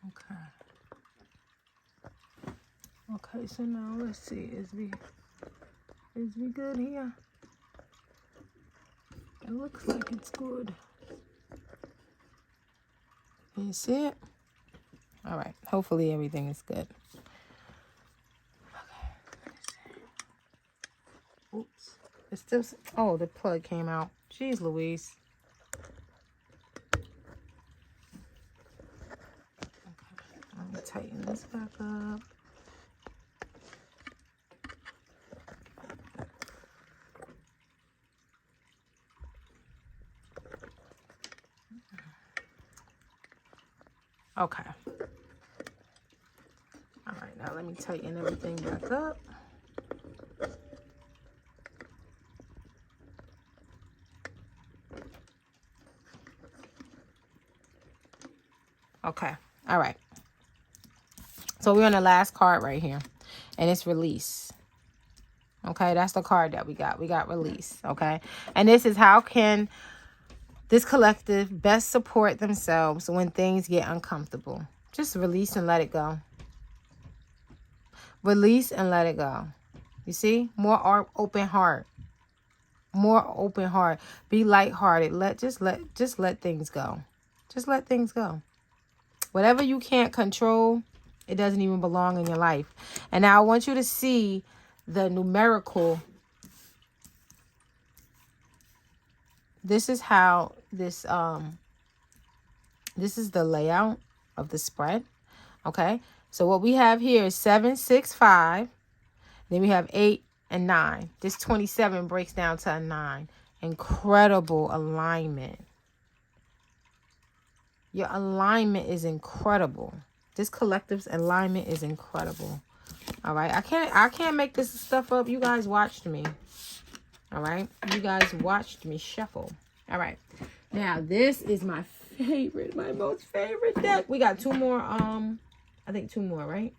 Okay. Okay, so now let's see. Is we good here? It looks like it's good. Can you see it? All right. Hopefully everything is good. Okay. Oops. It's still. Oh, the plug came out. Jeez Louise. Okay. Let me tighten this back up. Okay. All right, now let me tighten everything back up. Okay. All right. So we're on the last card right here, and it's release. Okay, that's the card that we got. We got release. Okay, and this is how can this collective best support themselves when things get uncomfortable. Just release and let it go. Release and let it go. You see? More open heart. More open heart. Be lighthearted. Just let things go. Just let things go. Whatever you can't control, it doesn't even belong in your life. And now I want you to see the numerical. This is how this is the layout of the spread. Okay. So what we have here is 7, 6, 5. Then we have 8 and 9. This 27 breaks down to a 9. Incredible alignment. Your alignment is incredible. This collective's alignment is incredible. All right. I can't make this stuff up. You guys watched me. All right. You guys watched me shuffle. All right. Now, this is my favorite, my most favorite deck. We got 2 more. I think 2 more, right?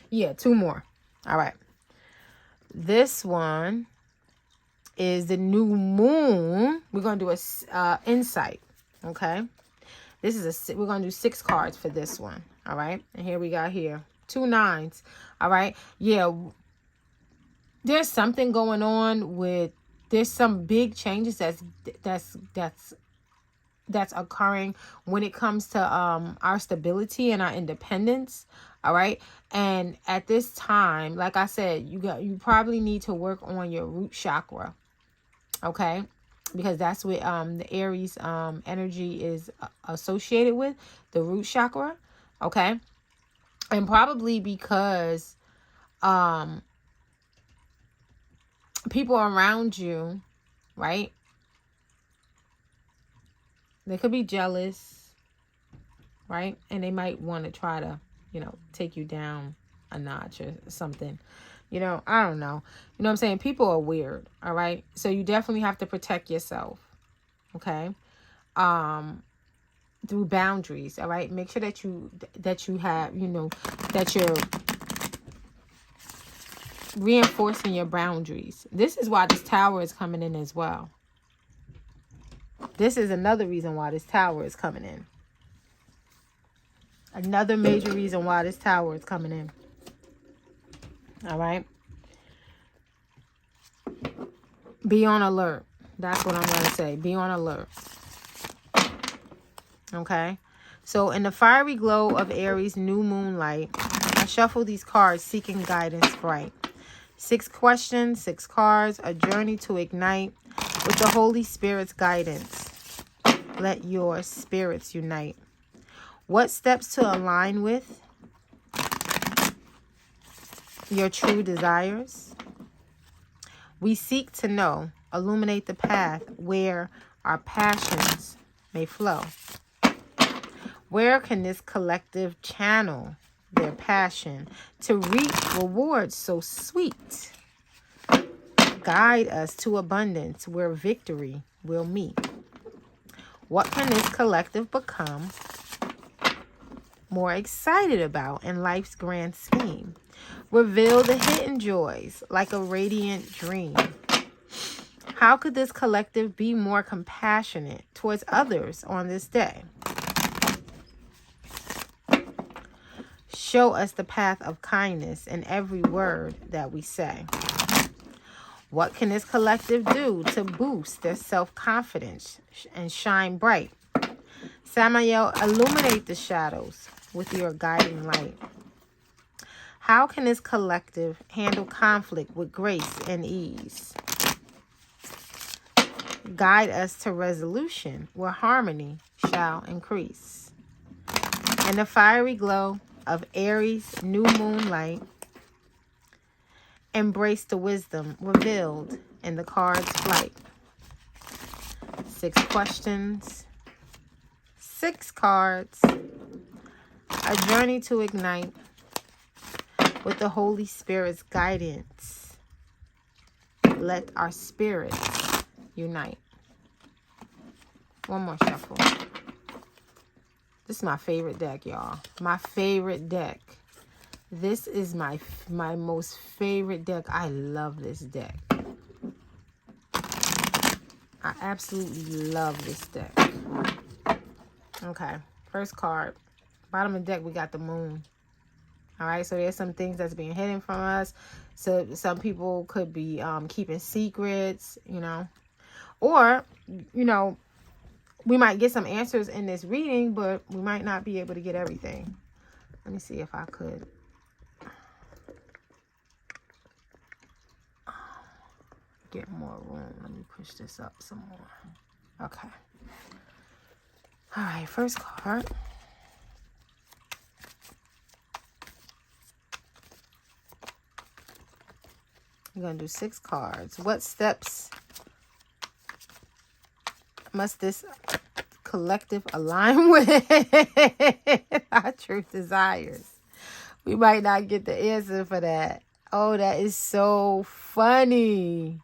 Yeah, 2 more. All right. This one is the new moon. We're going to do a insight. Okay. This is we're going to do 6 cards for this one. All right. And here we got here 2 9s. All right. Yeah. There's something going on with, there's some big changes that's occurring when it comes to our stability and our independence. All right. And at this time, like I said, you probably need to work on your root chakra. Okay. Because that's what the Aries energy is associated with, the root chakra. Okay. And probably because people around you, right? They could be jealous, right? And they might want to try to, take you down a notch or something. I don't know. You know what I'm saying? People are weird, all right? So you definitely have to protect yourself, okay? Through boundaries, all right? Make sure that you have, that you're reinforcing your boundaries. This is why this tower is coming in as well. This is another reason why this tower is coming in. Another major reason why this tower is coming in. All right. Be on alert. That's what I'm going to say. Be on alert. Okay. So in the fiery glow of Aries' new moonlight, I shuffle these cards seeking guidance bright. 6 questions, 6 cards, a journey to ignite with the Holy Spirit's guidance. Let your spirits unite. What steps to align with your true desires? We seek to know, illuminate the path where our passions may flow. Where can this collective channel their passion to reap rewards so sweet? Guide us to abundance where victory will meet. What can this collective become more excited about in life's grand scheme? Reveal the hidden joys like a radiant dream. How could this collective be more compassionate towards others on this day? Show us the path of kindness in every word that we say. What can this collective do to boost their self-confidence and shine bright? Samael, illuminate the shadows with your guiding light. How can this collective handle conflict with grace and ease? Guide us to resolution where harmony shall increase. In the fiery glow of Aries' new moonlight, embrace the wisdom revealed in the card's flight. 6 questions, 6 cards, a journey to ignite with the Holy Spirit's guidance. Let our spirits unite. One more shuffle. This is my favorite deck, y'all. My favorite deck. This is my most favorite deck. I love this deck. I absolutely love this deck. Okay, first card. Bottom of the deck, we got the moon. All right, so there's some things that's being hidden from us. So some people could be keeping secrets, you know. Or, you know, we might get some answers in this reading, but we might not be able to get everything. Let me see if I could. Get more room. Let me push this up some more. Okay. All right, first card. I'm going to do 6 cards. What steps must this collective align with our true desires? We might not get the answer for that. Oh, that is so funny.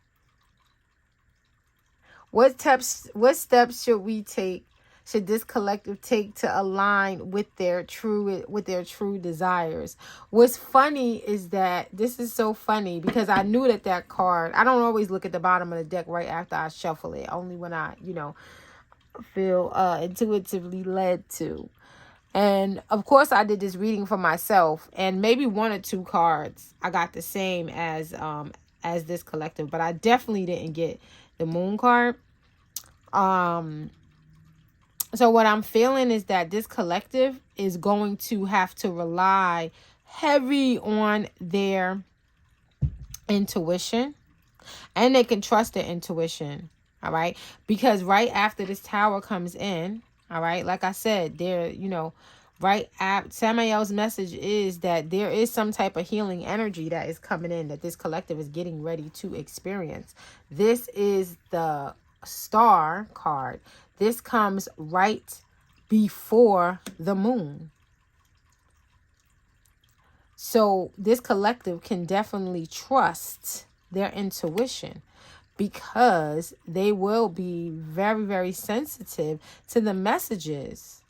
What steps should we take? Should this collective take to align with their true desires? What's funny is that this is so funny because I knew that card. I don't always look at the bottom of the deck right after I shuffle it. Only when I, you know, feel intuitively led to. And of course, I did this reading for myself, and maybe 1 or 2 cards I got the same as this collective, but I definitely didn't get the moon card. So what I'm feeling is that this collective is going to have to rely heavy on their intuition, and they can trust their intuition. All right. Because right after this tower comes in, all right, like I said, there, you know, right after Samael's message is that there is some type of healing energy that is coming in that this collective is getting ready to experience. This is the Star card. This comes right before the moon. So this collective can definitely trust their intuition because they will be very, very sensitive to the messages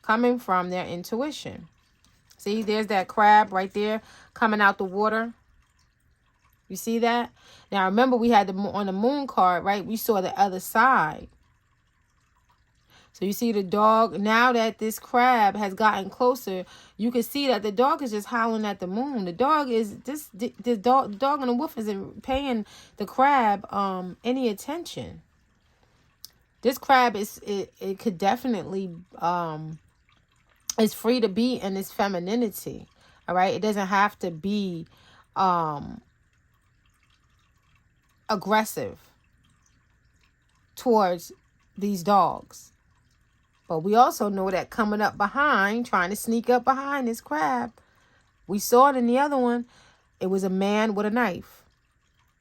coming from their intuition. See, there's that crab right there coming out the water. You see that? Now, remember we had on the moon card, right? We saw the other side. So you see the dog, now that this crab has gotten closer, you can see that the dog is just howling at the moon. The dog is, the dog and the wolf isn't paying the crab any attention. This crab it could definitely, is free to be in its femininity. All right. It doesn't have to be aggressive towards these dogs. But we also know that coming up behind, trying to sneak up behind this crab, we saw it in the other one, it was a man with a knife.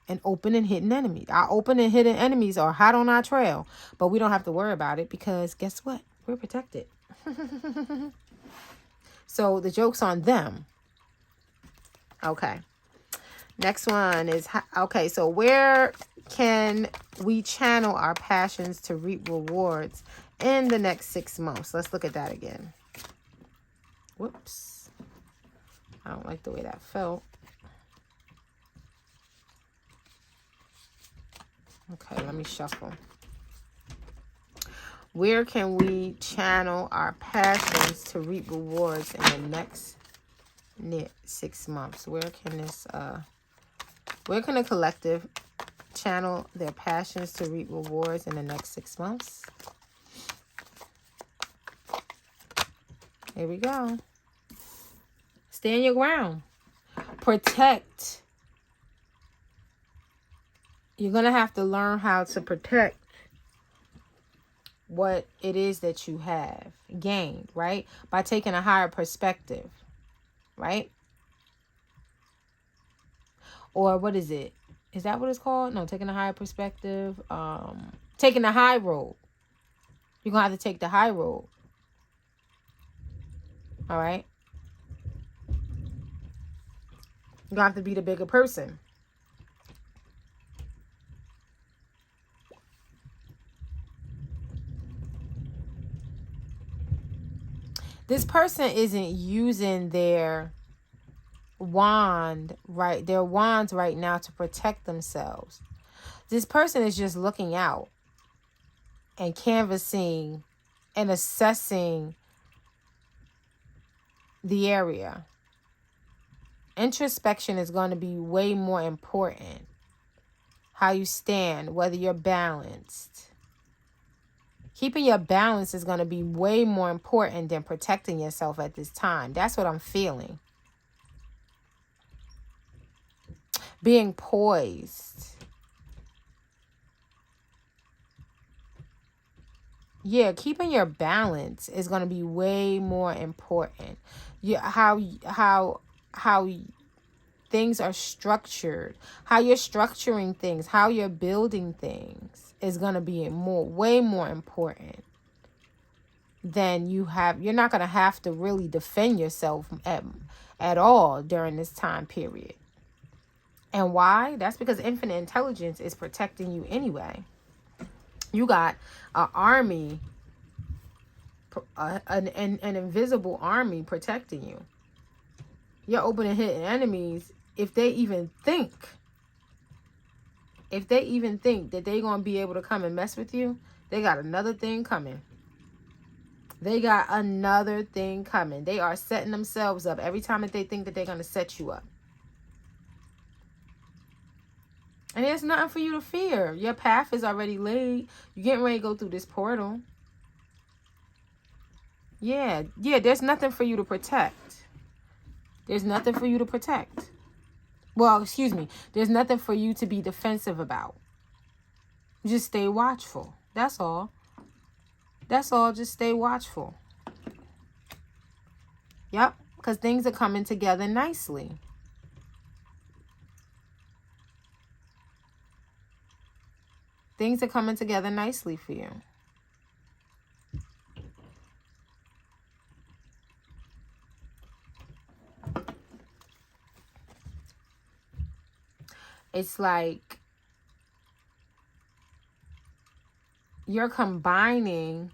An open and hidden enemy. Our open and hidden enemies are hot on our trail. But we don't have to worry about it because guess what? We're protected. So the joke's on them. Okay. Next one is, okay, so where can we channel our passions to reap rewards in the next 6 months? Let's look at that again. Whoops. I don't like the way that felt. Okay, let me shuffle. Where can we channel our passions to reap rewards in the next 6 months? Where can the collective channel their passions to reap rewards in the next 6 months? Here we go. Stand your ground. Protect. You're going to have to learn how to protect what it is that you have gained, right? By taking a higher perspective, right? Or what is it? Is that what it's called? No, taking a higher perspective. Taking the high road. You're going to have to take the high road. All right? You're going to have to be the bigger person. This person isn't using their wands right now to protect themselves. This person is just looking out and canvassing and assessing the area. Introspection is going to be way more important. How you stand, whether you're balanced. Keeping your balance is going to be way more important than protecting yourself at this time. That's what I'm feeling. Being poised. Yeah, keeping your balance is going to be way more important. How things are structured, how you're structuring things, how you're building things is going to be way more important than you're not going to have to really defend yourself at all during this time period. And why? That's because infinite intelligence is protecting you anyway. You got an army, an invisible army protecting you. You're open and hitting enemies. If they even think that they're going to be able to come and mess with you, they got another thing coming. They got another thing coming. They are setting themselves up every time that they think that they're going to set you up. And there's nothing for you to fear. Your path is already laid. You're getting ready to go through this portal. Yeah, there's nothing for you to protect. There's nothing for you to protect. Well, excuse me. There's nothing for you to be defensive about. Just stay watchful. That's all. That's all. Just stay watchful. Yep. Because things are coming together nicely. Things are coming together nicely for you. It's like you're combining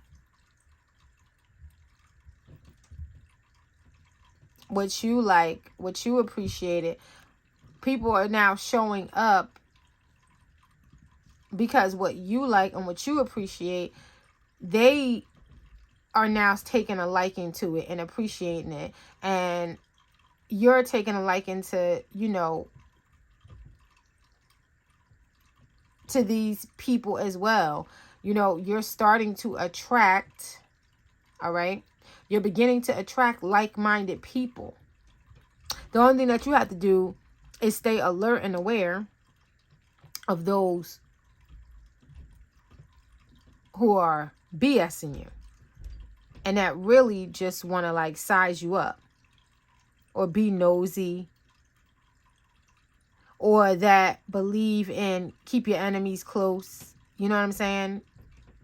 what you like, what you appreciated. People are now showing up because what you like and what you appreciate, they are now taking a liking to it and appreciating it. And you're taking a liking to, to these people as well. You're starting to attract, all right? You're beginning to attract like-minded people. The only thing that you have to do is stay alert and aware of those who are BSing you and that really just want to size you up or be nosy, or that believe in keep your enemies close. You know what I'm saying?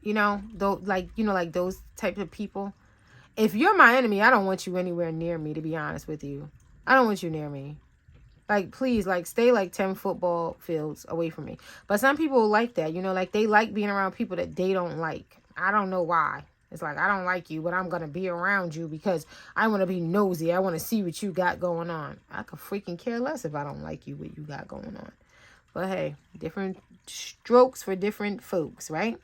Those type of people. If you're my enemy, I don't want you anywhere near me, to be honest with you. I don't want you near me. Please, stay 10 football fields away from me. But some people like that, they like being around people that they don't like. I don't know why. It's I don't like you, but I'm going to be around you because I want to be nosy. I want to see what you got going on. I could freaking care less if I don't like you, what you got going on. But hey, different strokes for different folks, right?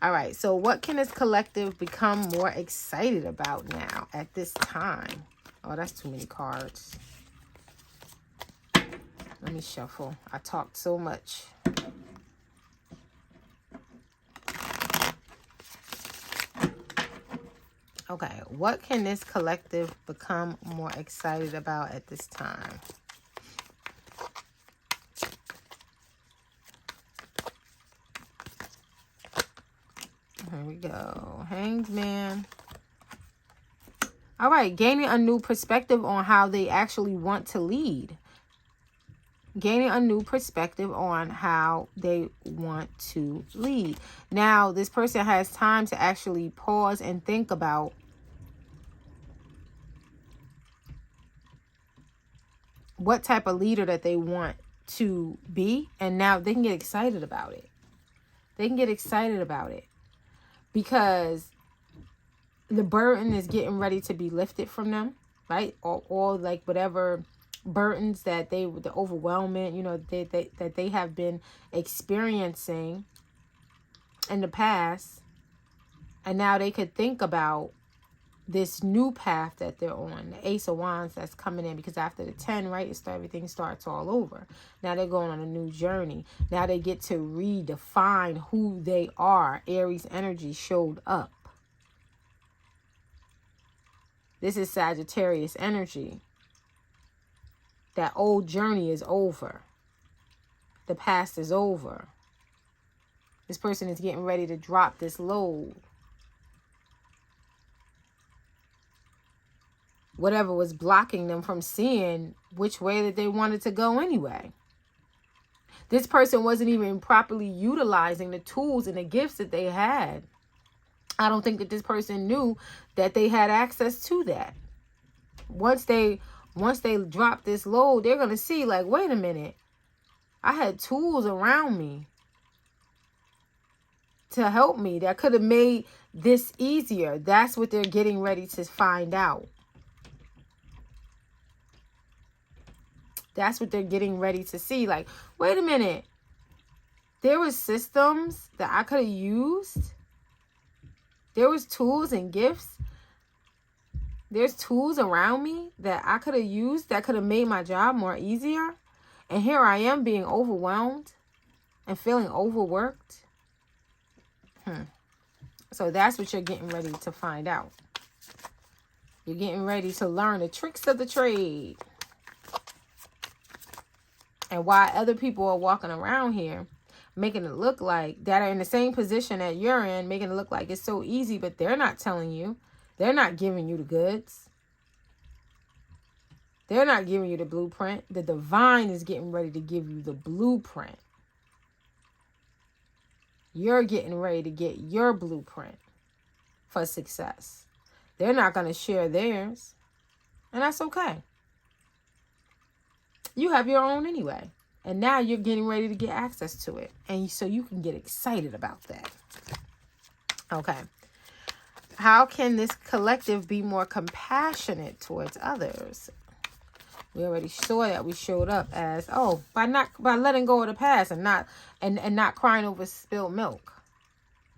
All right, so what can this collective become more excited about now at this time? Oh, that's too many cards. Let me shuffle. I talked so much. Okay, what can this collective become more excited about at this time? Here we go. Hanged Man. All right, gaining a new perspective on how they actually want to lead. Gaining a new perspective on how they want to lead. Now, this person has time to actually pause and think about what type of leader that they want to be. And now they can get excited about it. They can get excited about it. Because the burden is getting ready to be lifted from them, right? Or like whatever burdens that the overwhelmment, you know, that they have been experiencing in the past. And now they could think about this new path that they're on, the Ace of Wands that's coming in, because after the 10, right, everything starts all over. Now they're going on a new journey. Now they get to redefine who they are. Aries energy showed up. This is Sagittarius energy. That old journey is over. The past is over. This person is getting ready to drop this load. Whatever was blocking them from seeing which way that they wanted to go anyway. This person wasn't even properly utilizing the tools and the gifts that they had. I don't think that this person knew that they had access to that. Once they drop this load, they're going to see like, wait a minute. I had tools around me to help me that could have made this easier. That's what they're getting ready to find out. That's what they're getting ready to see. Like, wait a minute. There was systems that I could have used. There was tools and gifts. There's tools around me that I could have used that could have made my job more easier. And here I am being overwhelmed and feeling overworked. So that's what you're getting ready to find out. You're getting ready to learn the tricks of the trade. And why other people are walking around here, making it look like that are in the same position that you're in, making it look like it's so easy, but they're not telling you. They're not giving you the goods. They're not giving you the blueprint. The divine is getting ready to give you the blueprint. You're getting ready to get your blueprint for success. They're not going to share theirs. And that's okay. You have your own anyway. And now you're getting ready to get access to it. And so you can get excited about that. Okay. How can this collective be more compassionate towards others? We already saw that. We showed up as, by letting go of the past and not crying over spilled milk.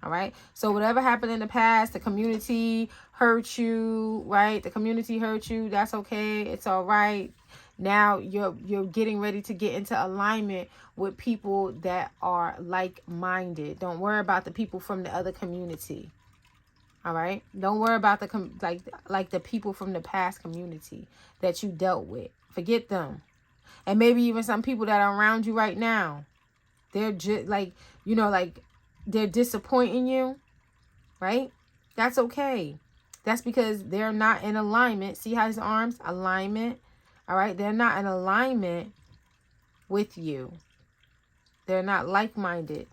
All right. So whatever happened in the past, the community hurt you, right? The community hurt you. That's okay. It's all right. Now you're getting ready to get into alignment with people that are like-minded. Don't worry about the people from the other community. All right. Don't worry about the people from the past community that you dealt with. Forget them. And maybe even some people that are around you right now. They're just they're disappointing you. Right? That's okay. That's because they're not in alignment. See how his arms? Alignment. All right. They're not in alignment with you. They're not like-minded.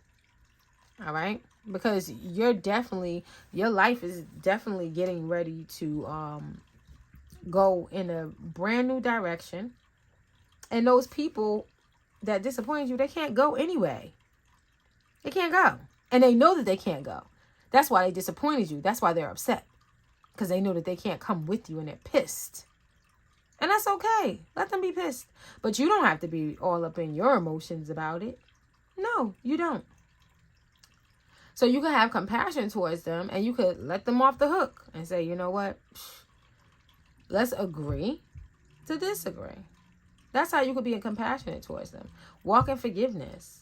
All right. Because your life is definitely getting ready to go in a brand new direction. And those people that disappointed you, they can't go anyway. They can't go. And they know that they can't go. That's why they disappointed you. That's why they're upset. Because they know that they can't come with you and they're pissed. And that's okay. Let them be pissed. But you don't have to be all up in your emotions about it. No, you don't. So you can have compassion towards them, and you could let them off the hook and say, you know what? Let's agree to disagree. That's how you could be compassionate towards them. Walk in forgiveness.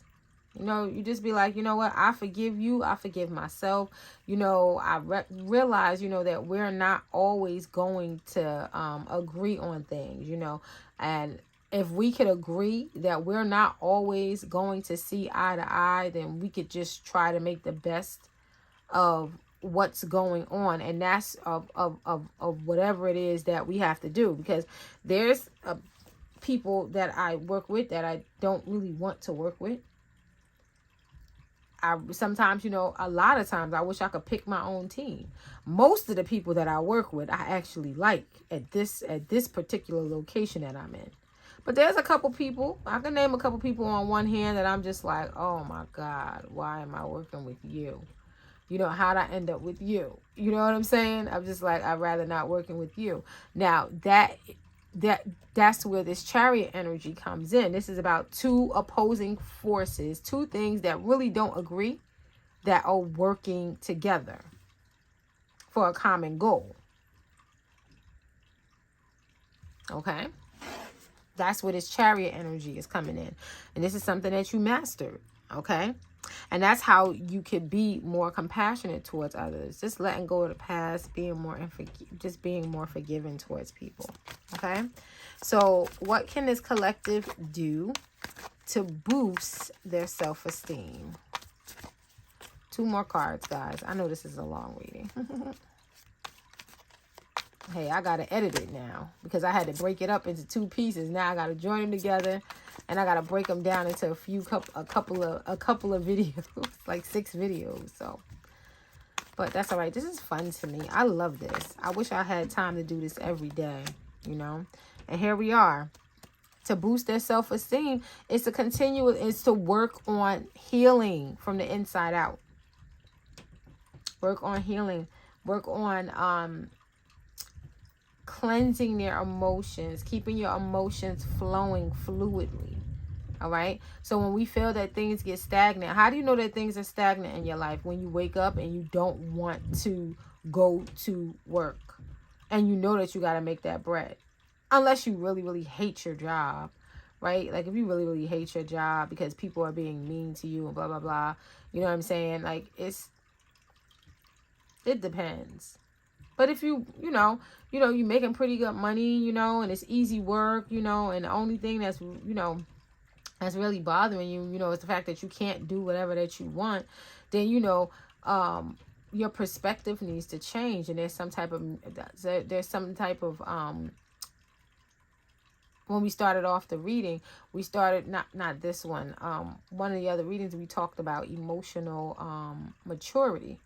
You know, you just be like, you know what? I forgive you. I forgive myself. You know, I realize, you know, that we're not always going to agree on things, you know. And if we could agree that we're not always going to see eye to eye, then we could just try to make the best of what's going on. And that's of whatever it is that we have to do. Because there's people that I work with that I don't really want to work with. Sometimes, you know, a lot of times I wish I could pick my own team. Most of the people that I work with, I actually like at this particular location that I'm in. But there's a couple people, I can name a couple people on one hand that I'm just like, oh my God, why am I working with you? You know, how'd I end up with you? You know what I'm saying? I'm just like, I'd rather not working with you. Now, that's where this Chariot energy comes in. This is about two opposing forces, two things that really don't agree, that are working together for a common goal. Okay? That's where this Chariot energy is coming in. And this is something that you mastered. Okay? And that's how you could be more compassionate towards others. Just letting go of the past, being more forgiving towards people. Okay? So what can this collective do to boost their self-esteem? 2 more cards, guys. I know this is a long reading. Hey, I got to edit it now because I had to break it up into 2 pieces. Now I got to join them together, and I got to break them down into a couple of videos, like 6 videos. So, but that's all right. This is fun to me. I love this. I wish I had time to do this every day, you know. And here we are. To boost their self-esteem is to work on healing from the inside out. Work on healing. Work on cleansing their emotions, keeping your emotions flowing fluidly. All right. So when we feel that things get stagnant, how do you know that things are stagnant in your life? When you wake up and you don't want to go to work, and you know that you got to make that bread. Unless you really, really hate your job, right? Like if you really, really hate your job because people are being mean to you and blah, blah, blah. You know what I'm saying? Like it depends. But if you know, you're making pretty good money, you know, and it's easy work, you know, and the only thing that's, you know, that's really bothering you, you know, is the fact that you can't do whatever that you want, then, you know, your perspective needs to change. And there's some type of when we started off the reading, we started, not this one, one of the other readings, we talked about emotional maturity.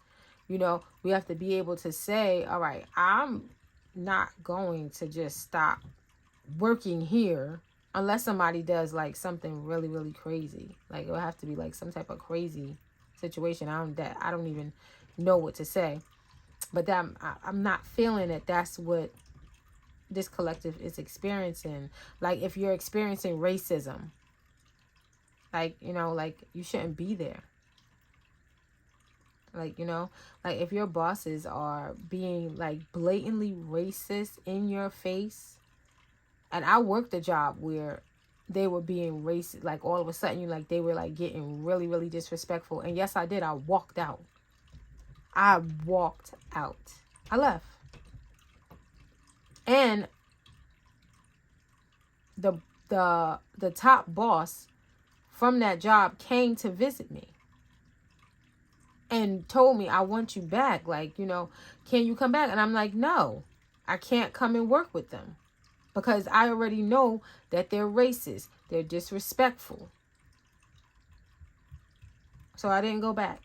You know, we have to be able to say, all right, I'm not going to just stop working here unless somebody does like something really, really crazy. Like it will have to be like some type of crazy situation. I don't even know what to say. But I'm not feeling that that's what this collective is experiencing. Like if you're experiencing racism, like, you know, like you shouldn't be there. Like, you know, like if your bosses are being like blatantly racist in your face. And I worked a job where they were being racist, like all of a sudden, like they were like getting really, really disrespectful. And yes, I did. I walked out. I left. And the top boss from that job came to visit me and told me, I want you back. Like, you know, can you come back? And I'm like, no, I can't come and work with them because I already know that they're racist. They're disrespectful. So I didn't go back.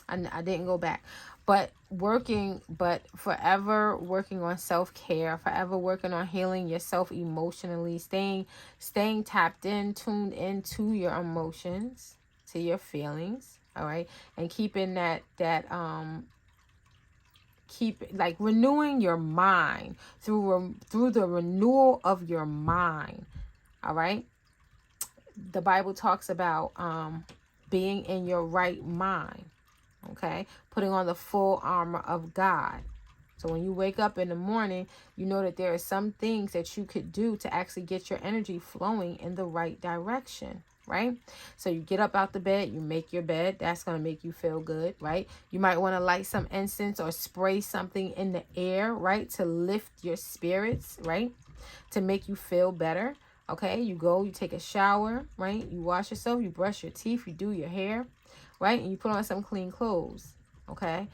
I didn't go back. But forever working on self-care, forever working on healing yourself emotionally, staying tapped in, tuned into your emotions, to your feelings, all right? And keeping like renewing your mind through the renewal of your mind. All right. The Bible talks about being in your right mind. Okay. Putting on the full armor of God. So when you wake up in the morning, you know that there are some things that you could do to actually get your energy flowing in the right direction, right? So you get up out the bed, you make your bed. That's going to make you feel good, right? You might want to light some incense or spray something in the air, right? To lift your spirits, right? To make you feel better. Okay, you go, you take a shower, right? You wash yourself, you brush your teeth, you do your hair, right? And you put on some clean clothes, okay?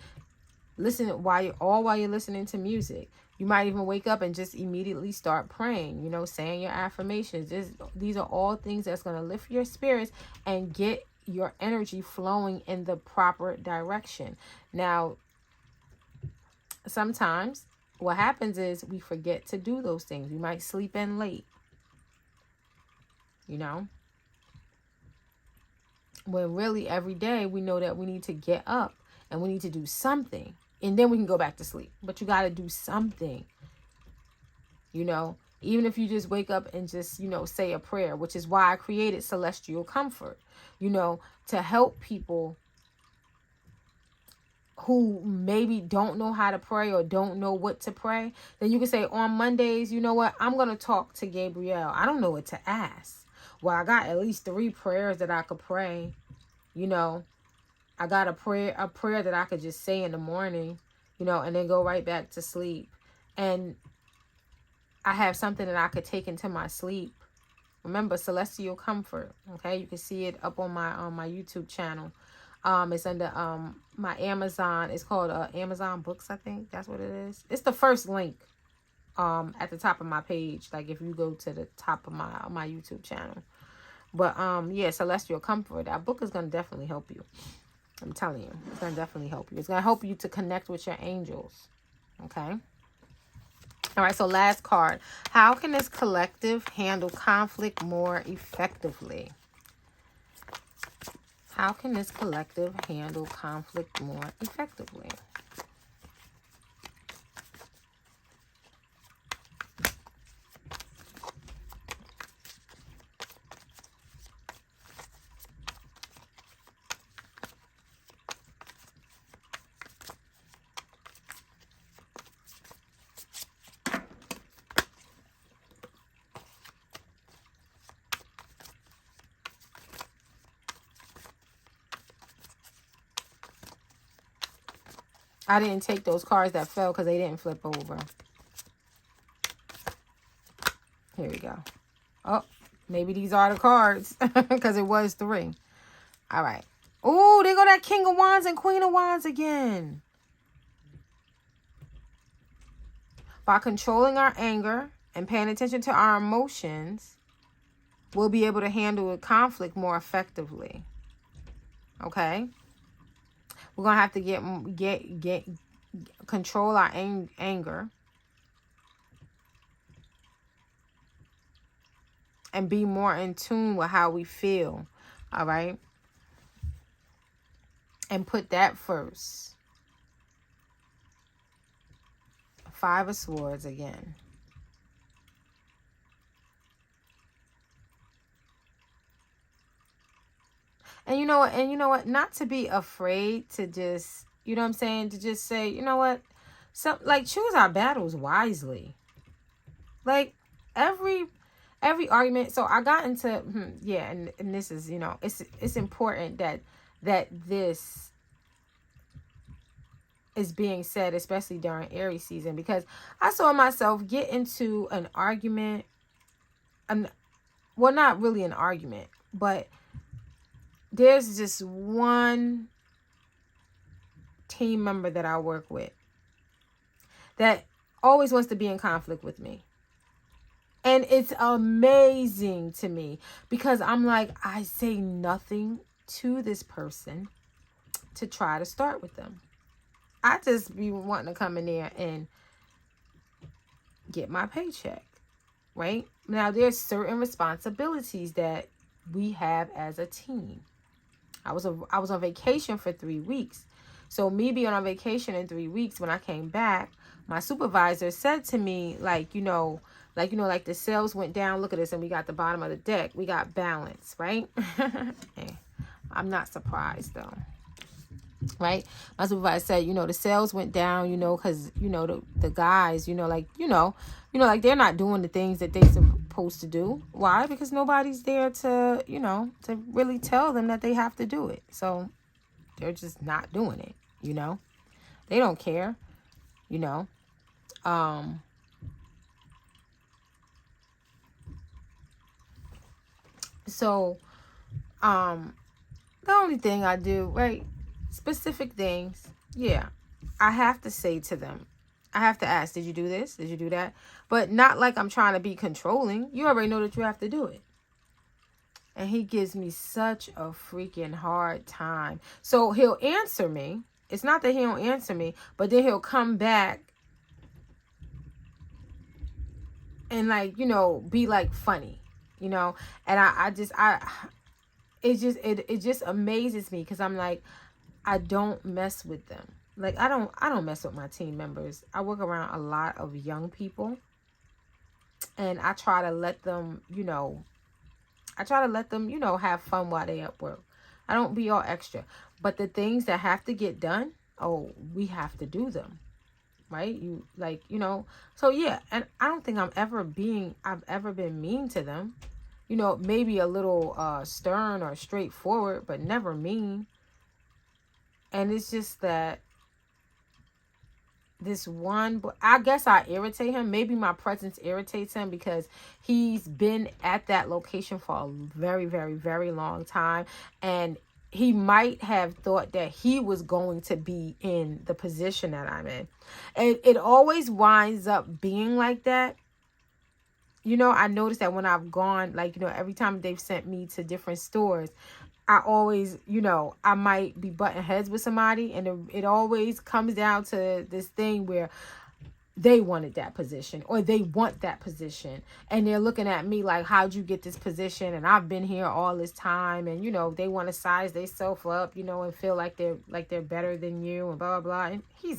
Listen while you're listening to music. You might even wake up and just immediately start praying, you know, saying your affirmations. These are all things that's going to lift your spirits and get your energy flowing in the proper direction. Now, sometimes what happens is we forget to do those things. We might sleep in late, you know, when really every day we know that we need to get up and we need to do something. And then we can go back to sleep. But you got to do something, you know, even if you just wake up and just, you know, say a prayer, which is why I created Celestial Comfort, you know, to help people who maybe don't know how to pray or don't know what to pray. Then you can say on Mondays, you know what, I'm going to talk to Gabrielle. I don't know what to ask. Well, I got at least 3 prayers that I could pray, you know. I got a prayer that I could just say in the morning, you know, and then go right back to sleep. And I have something that I could take into my sleep. Remember, Celestial Comfort. Okay, you can see it up on my YouTube channel. It's under my Amazon. It's called Amazon Books, I think. That's what it is. It's the first link at the top of my page. Like if you go to the top of my YouTube channel. But yeah, Celestial Comfort. That book is gonna definitely help you. I'm telling you, it's going to definitely help you. It's going to help you to connect with your angels. Okay. All right. So last card. How can this collective handle conflict more effectively? How can this collective handle conflict more effectively? I didn't take those cards that fell because they didn't flip over. Here we go. Oh, maybe these are the cards because it was 3. All right. Oh, there go that King of Wands and Queen of Wands again. By controlling our anger and paying attention to our emotions, we'll be able to handle a conflict more effectively. Okay? We're going to have to control our anger and be more in tune with how we feel. All right? And put that first. 5 of Swords again. And you know what? Not to be afraid to just, you know what I'm saying? To just say, you know what? Like choose our battles wisely. Like every argument. So I got into, yeah. And this is, you know, it's important that this is being said, especially during Aries season, because I saw myself get into an argument. Well, not really an argument, but there's just one team member that I work with that always wants to be in conflict with me. And it's amazing to me because I'm like, I say nothing to this person to try to start with them. I just be wanting to come in there and get my paycheck, right? Now, there's certain responsibilities that we have as a team. I was on vacation for 3 weeks. So me being on vacation in 3 weeks, when I came back, my supervisor said to me, like, like the sales went down. Look at this. And we got the bottom of the deck. We got balance, right? Hey, I'm not surprised though. Right? My supervisor said, the sales went down, because, the guys, like they're not doing the things that they're supposed to do. Why? Because nobody's there to, to really tell them that they have to do it. So they're just not doing it, They don't care, So, the only thing I do, right, specific things, yeah, I have to say to them, I have to ask, did you do this? Did you do that? But not like I'm trying to be controlling. You already know that you have to do it. And he gives me such a freaking hard time. So he'll answer me. It's not that he don't answer me, but then he'll come back and like, be like funny, and it just amazes me, because I'm like, I don't mess with them. Like, I don't mess with my team members. I work around a lot of young people, and I try to let them, have fun while they at work. I don't be all extra. But the things that have to get done, oh, we have to do them. Right? So yeah, and I don't think I've ever been mean to them. Maybe a little stern or straightforward, but never mean. And it's just that this one, I guess I irritate him. Maybe my presence irritates him because he's been at that location for a very, very, very long time. And he might have thought that he was going to be in the position that I'm in. And it always winds up being like that. I noticed that when I've gone, like, every time they've sent me to different stores, I always, I might be butting heads with somebody, and it always comes down to this thing where they wanted that position, or they want that position, and they're looking at me like, how'd you get this position? And I've been here all this time, and they want to size themselves up, and feel like they're better than you, and blah blah blah. And he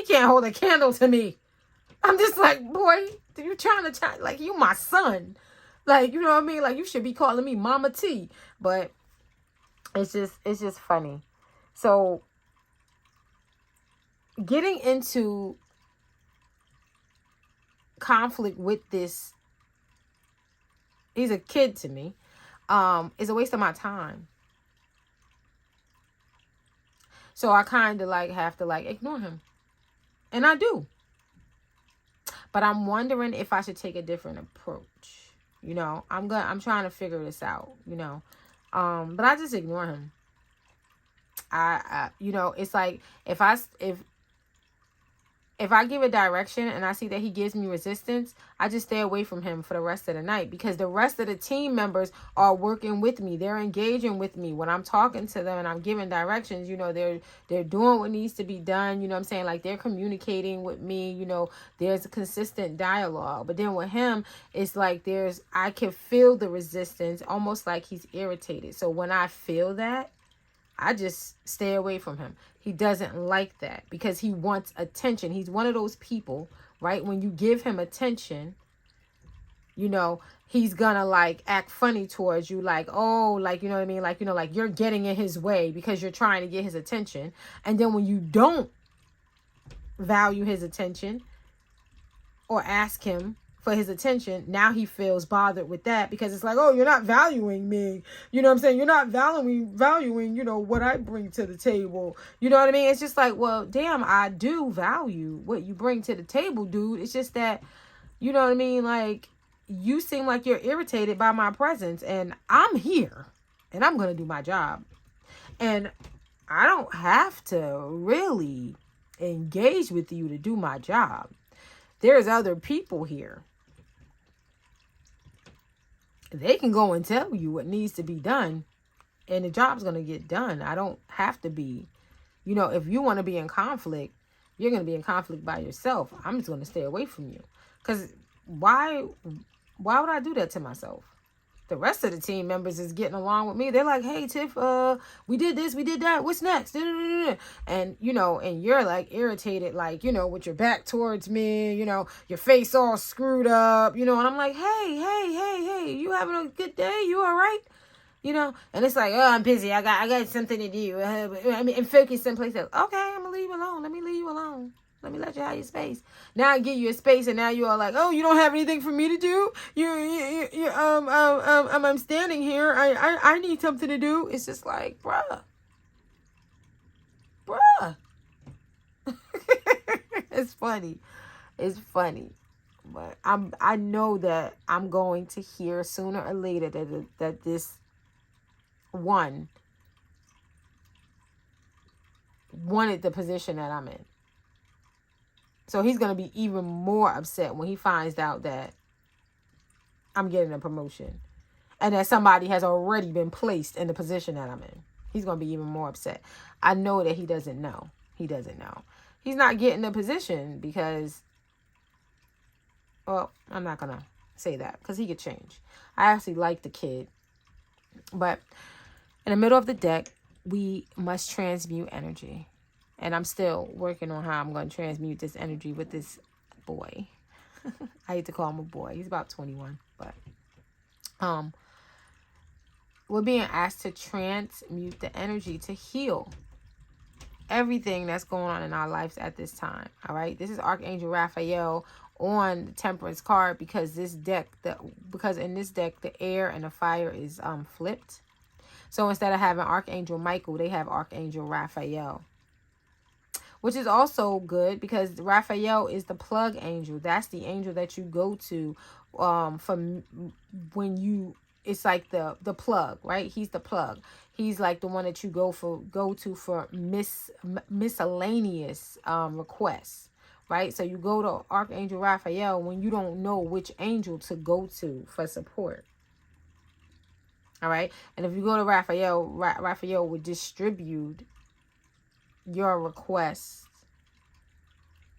can't hold a candle to me. I'm just like, boy, you trying to like, you my son, like, you know what I mean? Like, you should be calling me Mama T. But it's just funny. So getting into conflict with this, he's a kid to me, is a waste of my time. So I kind of like have to like ignore him, and I do. But I'm wondering if I should take a different approach. I'm trying to figure this out, but I just ignore him. I it's like if I give a direction and I see that he gives me resistance, I just stay away from him for the rest of the night, because the rest of the team members are working with me. They're engaging with me when I'm talking to them and I'm giving directions. They're doing what needs to be done. You know what I'm saying? Like, they're communicating with me. There's a consistent dialogue. But then with him, it's like I can feel the resistance, almost like he's irritated. So when I feel that, I just stay away from him. He doesn't like that because he wants attention. He's one of those people, right? When you give him attention, he's gonna like act funny towards you. Like, oh, like, you know what I mean? Like, like you're getting in his way because you're trying to get his attention. And then when you don't value his attention or ask him for his attention, now he feels bothered with that, because it's like, oh, you're not valuing me. You know what I'm saying? You're not valuing, what I bring to the table. You know what I mean? It's just like, well, damn, I do value what you bring to the table, dude. It's just that, you know what I mean? Like, you seem like you're irritated by my presence, and I'm here and I'm going to do my job. And I don't have to really engage with you to do my job. There's other people here. They can go and tell you what needs to be done, and the job's going to get done. I don't have to be, if you want to be in conflict, you're going to be in conflict by yourself. I'm just going to stay away from you, because why would I do that to myself? the rest of the team members is getting along with me. They're like, hey, Tiff, we did this, we did that. What's next? And, you know, and you're like irritated, like, you know, with your back towards me, you know, your face all screwed up, you know, and I'm like, hey, you having a good day? You all right? You know, and it's like, oh, I'm busy. I got something to do. I mean, and focus someplace else. Okay, I'm gonna leave you alone. Let me leave you alone. Let me let you have your space. Now I give you a space, and now you are like, oh, you don't have anything for me to do. I'm standing here. I need something to do. It's just like, bruh. It's funny. It's funny. But I know that I'm going to hear sooner or later that this one wanted the position that I'm in. So he's going to be even more upset when he finds out that I'm getting a promotion and that somebody has already been placed in the position that I'm in. He's going to be even more upset. I know that he doesn't know. He doesn't know. He's not getting the position because, well, I'm not going to say that because he could change. I actually like the kid. But in the middle of the deck, we must transmute energy. And I'm still working on how I'm going to transmute this energy with this boy. I hate to call him a boy. He's about 21. But we're being asked to transmute the energy to heal everything that's going on in our lives at this time. All right. This is Archangel Raphael on the Temperance card because in this deck, the air and the fire is flipped. So instead of having Archangel Michael, they have Archangel Raphael, which is also good because Raphael is the plug angel. That's the angel that you go to for when you, it's like the plug, right? He's the plug. He's like the one that you go to for miscellaneous requests, right? So you go to Archangel Raphael when you don't know which angel to go to for support. All right. And if you go to Raphael, Raphael would distribute your request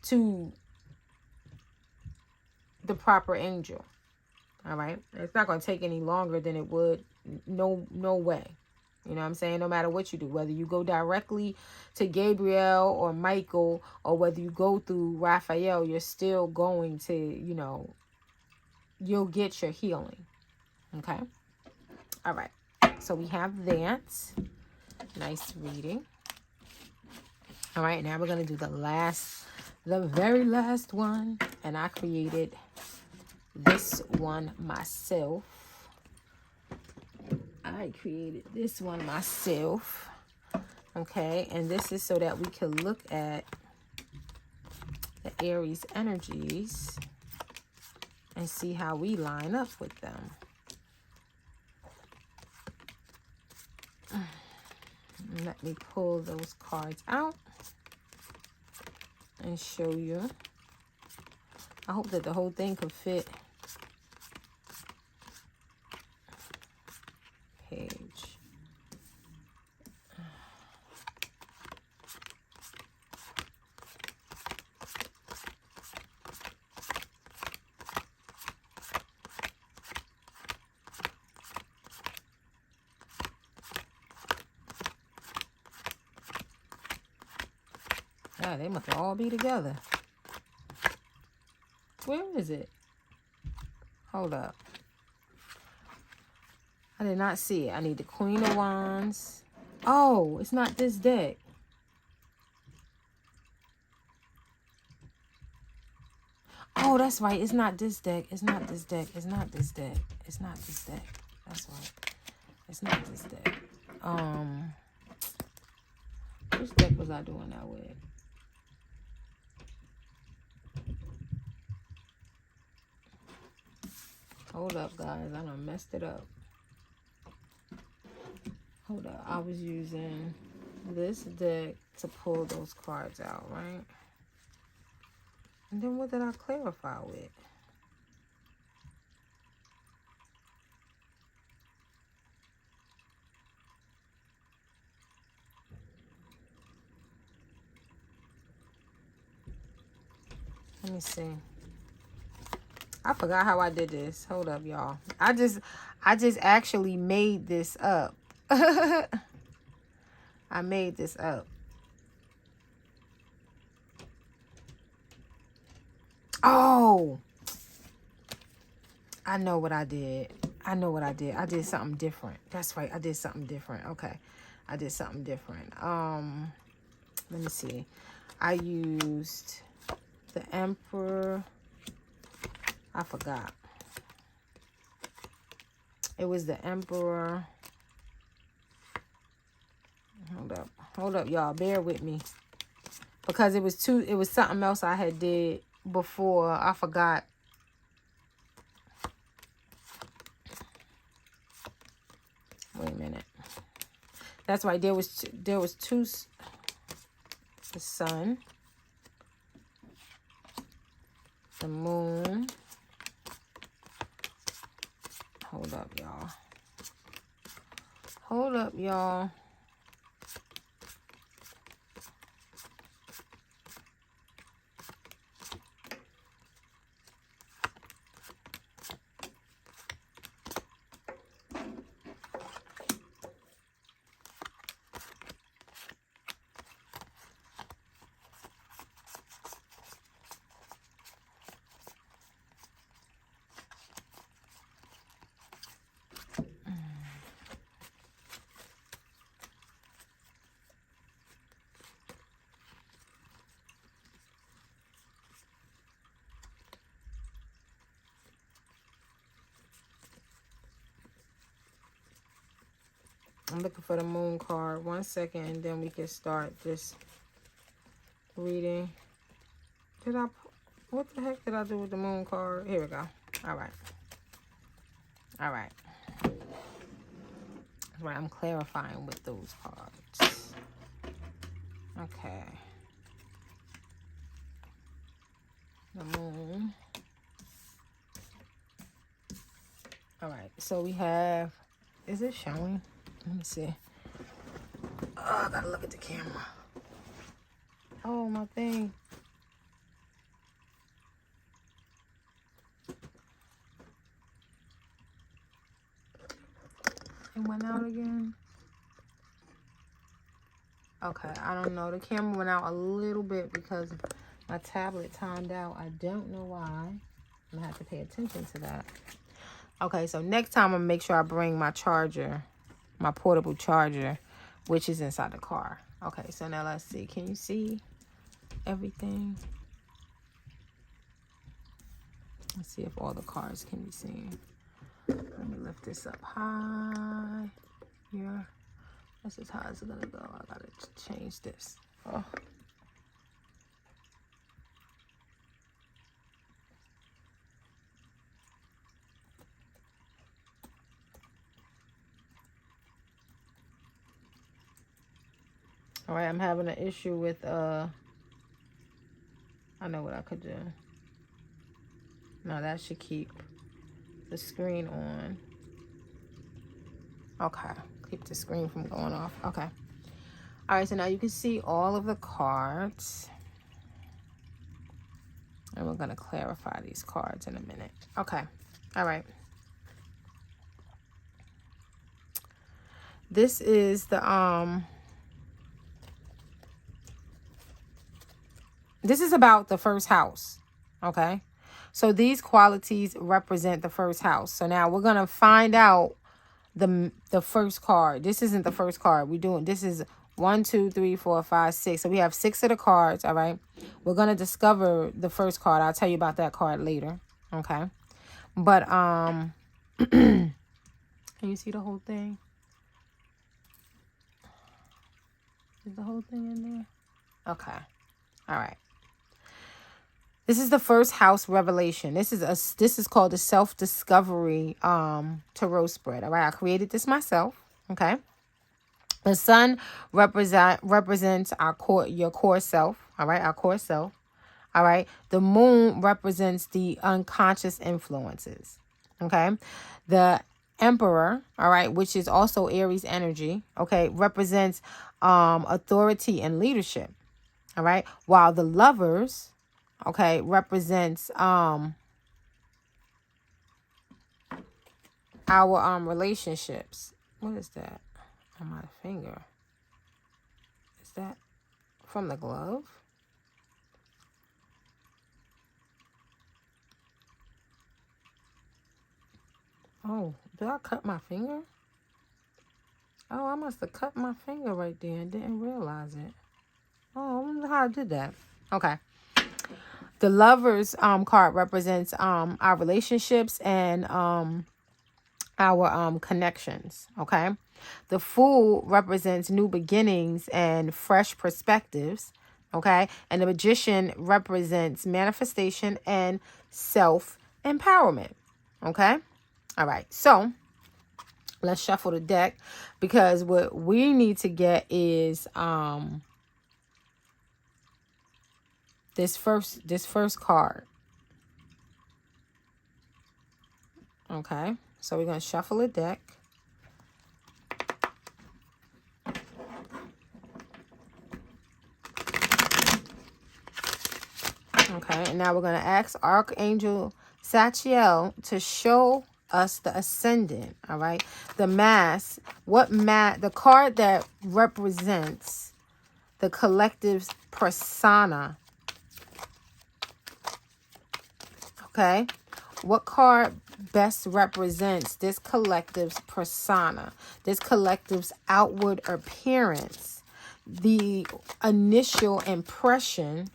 to the proper angel. All right. It's not going to take any longer than it would. No way. You know what I'm saying? No matter what you do, whether you go directly to Gabriel or Michael, or whether you go through Raphael, you're still going to, you know, you'll get your healing. Okay. All right. So we have that. Nice reading. All right. Now we're going to do the very last one. And I created this one myself. Okay. And this is so that we can look at the Aries energies and see how we line up with them. Let me pull those cards out and show you. I hope that the whole thing could fit. Page. Yeah, they must all be together. Where is it? Hold up. I did not see it. I need the Queen of Wands. Oh, it's not this deck. Oh, that's right. It's not this deck. It's not this deck. It's not this deck. It's not this deck. That's right. It's not this deck. Which deck was I doing that with? Hold up, guys. I done messed it up. Hold up. I was using this deck to pull those cards out, right? And then what did I clarify with? Let me see. I forgot how I did this. Hold up, y'all. I just actually made this up. I made this up. Oh, I know what I did. I know what I did. I did something different. That's right. I did something different. Okay. I did something different. Let me see. I used the Emperor. I forgot. It was the Emperor. Hold up, y'all. Bear with me. Because it was something else I had did before. I forgot. Wait a minute. That's right. There was two. The sun. The moon. Hold up, y'all. Hold up, y'all. I'm looking for the moon card. 1 second, and then we can start this reading. What the heck did I do with the moon card? Here we go. All right. All right. That's right. I'm clarifying with those cards. Okay. The moon. All right. So we have, is it showing? Let me see. Oh, I gotta look at the camera. Oh, my thing. It went out again. Okay, I don't know. The camera went out a little bit because my tablet timed out. I don't know why. I'm gonna have to pay attention to that. Okay, so next time I'm gonna make sure I bring my charger, my portable charger, which is inside the car. Okay, so now let's see. Can you see everything? Let's see if all the cards can be seen. Let me lift this up high here. This is how it's gonna go. I gotta change this. Oh. All right, I'm having an issue with, I know what I could do. No, that should keep the screen on. Okay, keep the screen from going off. Okay. All right, so now you can see all of the cards. And we're going to clarify these cards in a minute. Okay, all right. This is the, this is about the first house, okay? So these qualities represent the first house. So now we're going to find out the first card. This isn't the first card. This is 1, 2, 3, 4, 5, 6. So we have 6 of the cards, all right? We're going to discover the first card. I'll tell you about that card later, okay? But, can you see the whole thing? Is the whole thing in there? Okay. All right. This is the first house revelation. This is called the self-discovery tarot spread. All right, I created this myself. Okay. The sun represents your core self. All right, our core self. All right. The moon represents the unconscious influences. Okay. The Emperor, all right, which is also Aries energy, okay, represents authority and leadership. All right. While the Lovers, okay, represents our relationships. What is that on my finger? Is that from the glove? Oh, did I cut my finger? Oh, I must have cut my finger right there and didn't realize it. Oh, I wonder how I did that. Okay. The Lovers card represents our relationships and our connections. Okay. The Fool represents new beginnings and fresh perspectives. Okay. And the Magician represents manifestation and self-empowerment. Okay. All right. So let's shuffle the deck, because what we need to get is this first card. Okay, so we're going to shuffle a deck. Okay, and now we're going to ask Archangel Sachiel to show us the Ascendant. All right, the Mass. The card that represents the collective's persona. Okay, what card best represents this collective's persona, this collective's outward appearance, the initial impression?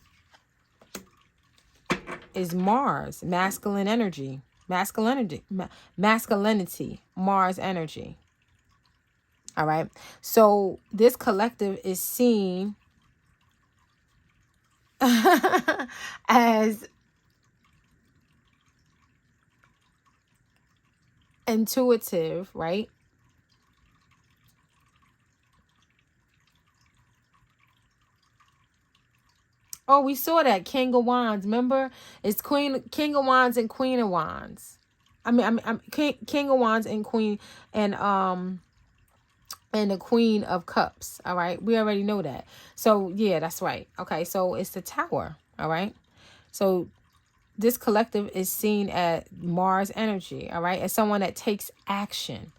Is Mars, masculine energy, masculinity, Mars energy. All right. So this collective is seen as intuitive, right? Oh, we saw that King of Wands. Remember, it's King of Wands and Queen of Wands. I'm King of Wands and Queen and the Queen of Cups. All right, we already know that. So yeah, that's right. Okay, so it's the Tower. All right, so this collective is seen as Mars energy. All right, as someone that takes action.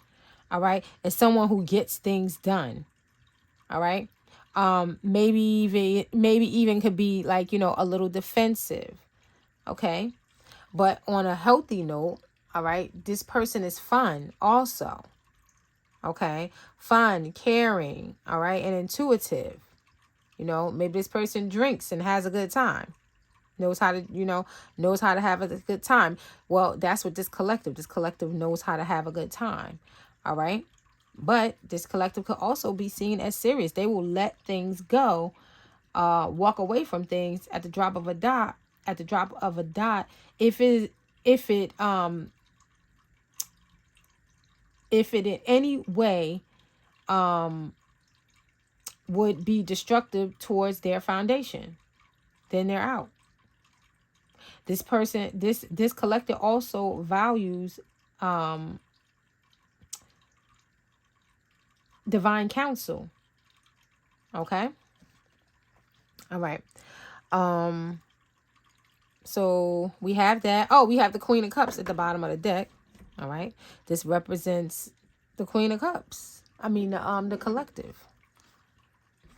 All right, as someone who gets things done. All right. Maybe even could be like, a little defensive. Okay. But on a healthy note, all right, this person is fun also. Okay. Fun, caring, all right, and intuitive. Maybe this person drinks and has a good time. Knows how to have a good time. Well, that's what this collective knows how to have a good time. All right. But this collective could also be seen as serious. They will let things go, walk away from things at the drop of a dot. If it in any way would be destructive towards their foundation, then they're out. This person, this collective also values divine counsel. Okay. All right. So we have that. Oh, we have the Queen of Cups at the bottom of the deck. All right. This represents the Queen of Cups. The collective.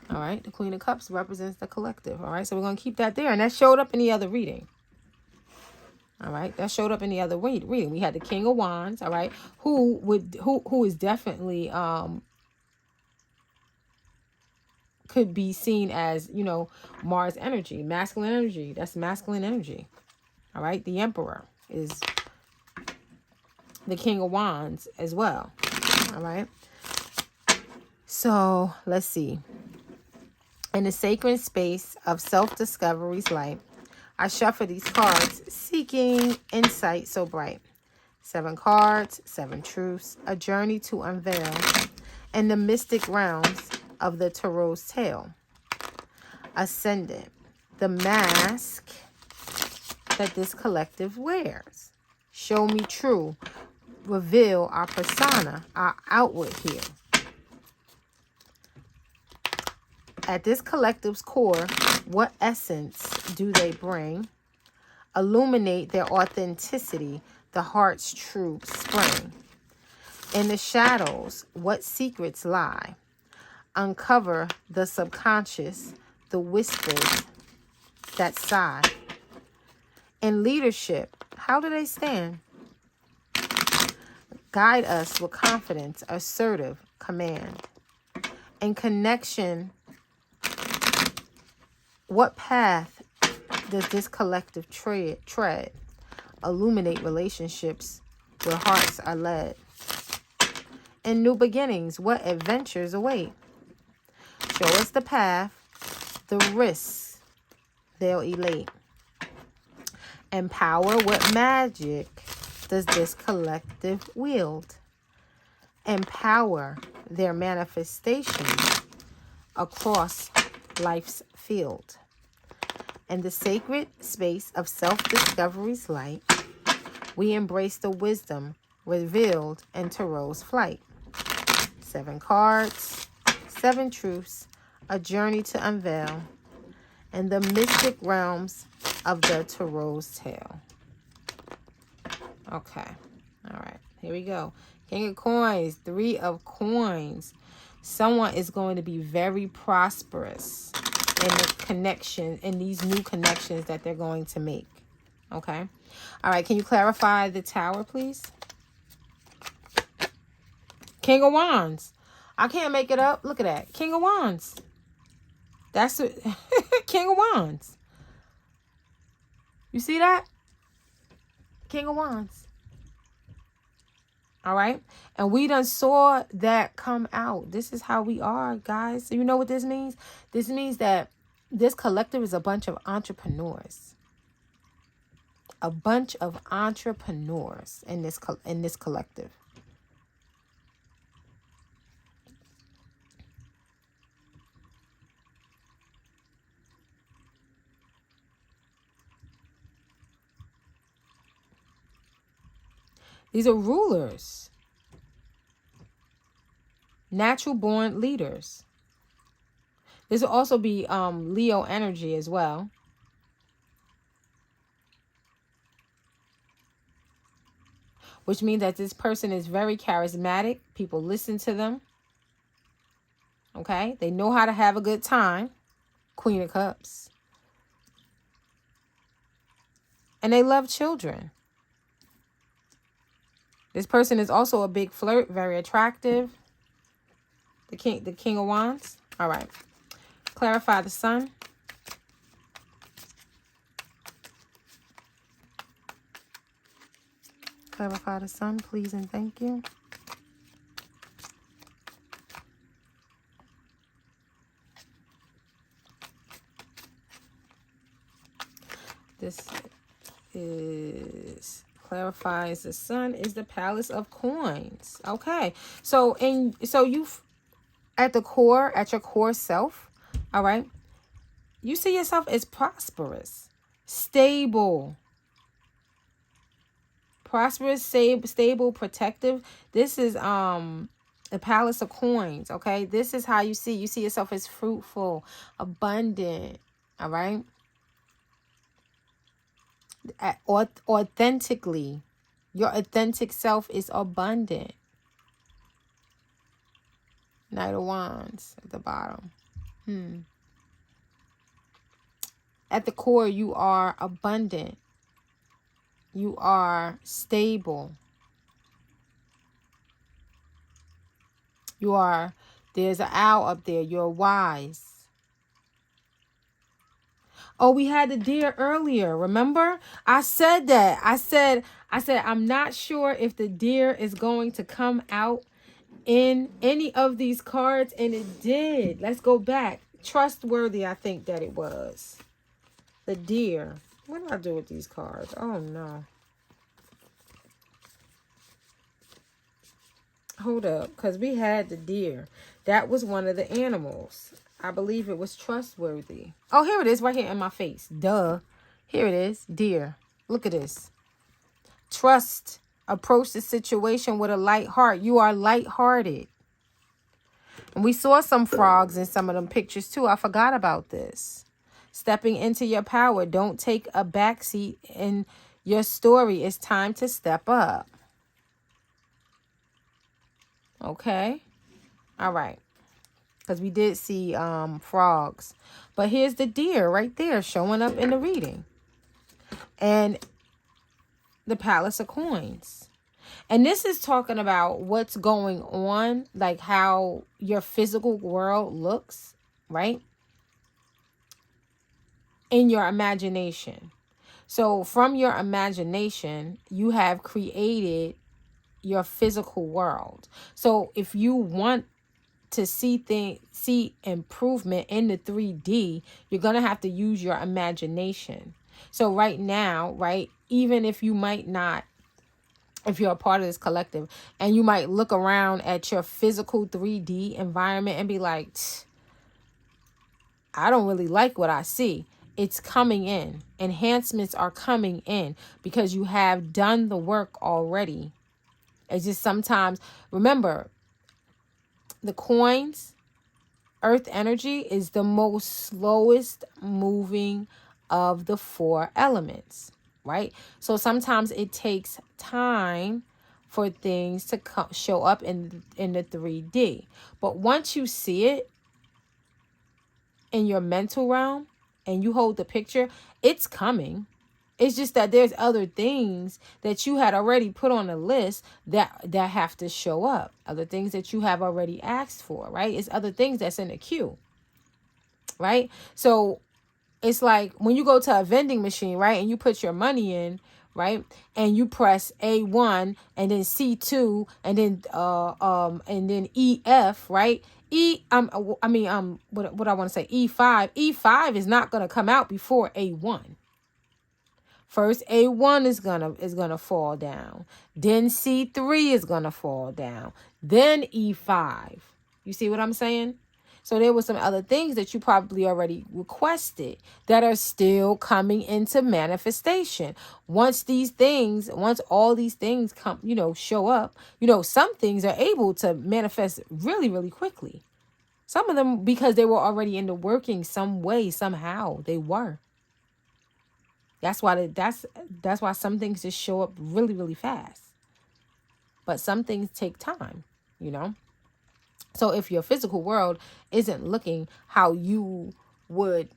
All right. The Queen of Cups represents the collective. All right. So we're going to keep that there. And that showed up in the other reading. All right. That showed up in the other reading. We had the King of Wands. All right. Who is definitely, could be seen as, Mars energy, masculine energy. That's masculine energy. All right. The Emperor is the King of Wands as well. All right. So let's see. In the sacred space of self-discovery's light, I shuffle these cards, seeking insight so bright. 7 cards, 7 truths, a journey to unveil, in the mystic realms of the Tarot's tale. Ascendant, the mask that this collective wears. Show me true, reveal our persona, our outward here. At this collective's core, what essence do they bring? Illuminate their authenticity, the heart's true spring. In the shadows, what secrets lie? Uncover the subconscious, the whispers that sigh. In leadership, how do they stand? Guide us with confidence, assertive command. In connection, what path does this collective tread? Illuminate relationships where hearts are led. In new beginnings, what adventures await? Show us the path, the risks they'll elate. Empower, what magic does this collective wield? Empower their manifestation across life's field. In the sacred space of self-discovery's light, we embrace the wisdom revealed in Tarot's flight. 7 cards, 7 truths, a journey to unveil, in the mystic realms of the Tarot's tale. Okay, all right, here we go. King of Coins, 3 of Coins. Someone is going to be very prosperous in the connection, in these new connections that they're going to make. Okay, all right, can you clarify the Tower, please? King of Wands. I can't make it up. Look at that. King of Wands. That's it. King of Wands. You see that? King of Wands. All right. And we done saw that come out. This is how we are, guys. So you know what this means? This means that this collective is a bunch of entrepreneurs. A bunch of entrepreneurs in this collective. These are rulers. Natural born leaders. This will also be Leo energy as well. Which means that this person is very charismatic. People listen to them. Okay? They know how to have a good time. Queen of Cups. And they love children. This person is also a big flirt, very attractive. The King of Wands. All right. Clarify the Sun. Clarify the Sun, please and thank you. This is clarifies the Sun is the Palace of Coins. Okay. So you've at the core, at your core self, all right, you see yourself as prosperous, stable. Prosperous, stable, protective. This is the Palace of Coins, okay? This is how you see yourself as fruitful, abundant, all right? Authentically. Your authentic self is abundant. Knight of Wands at the bottom. At the core, you are abundant. You are stable. There's an owl up there. You're wise. Oh, we had the deer earlier. Remember? I said that. I said, I'm not sure if the deer is going to come out in any of these cards. And it did. Let's go back. Trustworthy, I think that it was. The deer. What do I do with these cards? Oh, no. Hold up. Because we had the deer. That was one of the animals. I believe it was trustworthy. Oh, here it is. Right here in my face. Duh. Here it is. Deer. Look at this. Trust. Approach the situation with a light heart. You are lighthearted. And we saw some frogs in some of them pictures too. I forgot about this. Stepping into your power. Don't take a backseat in your story. It's time to step up. Okay. All right. Because we did see frogs. But here's the deer right there showing up in the reading. And the Palace of Coins. And this is talking about what's going on, like how your physical world looks, right? In your imagination. So from your imagination, you have created your physical world. So if you want to see improvement in the 3D, you're going to have to use your imagination. So right now, right, even if you might not, if you're a part of this collective, and you might look around at your physical 3D environment and be like, I don't really like what I see. It's coming in. Enhancements are coming in because you have done the work already. It's just sometimes, remember, the coins, earth energy is the most slowest moving of the 4 elements, right? So sometimes it takes time for things to show up in the 3D. But once you see it in your mental realm and you hold the picture, it's coming. It's just that there's other things that you had already put on the list that have to show up. Other things that you have already asked for, right? It's other things that's in the queue, right? So it's like when you go to a vending machine, right? And you put your money in, right? And you press A1 and then C2 and then EF, right? What I want to say, E5. E5 is not going to come out before A1. First A1 is gonna fall down. Then C3 is gonna fall down. Then E5. You see what I'm saying? So there were some other things that you probably already requested that are still coming into manifestation. Once all these things come, show up, some things are able to manifest really, really quickly. Some of them because they were already in the working some way, somehow they were. That's why some things just show up really, really fast. But some things take time, So if your physical world isn't looking how you would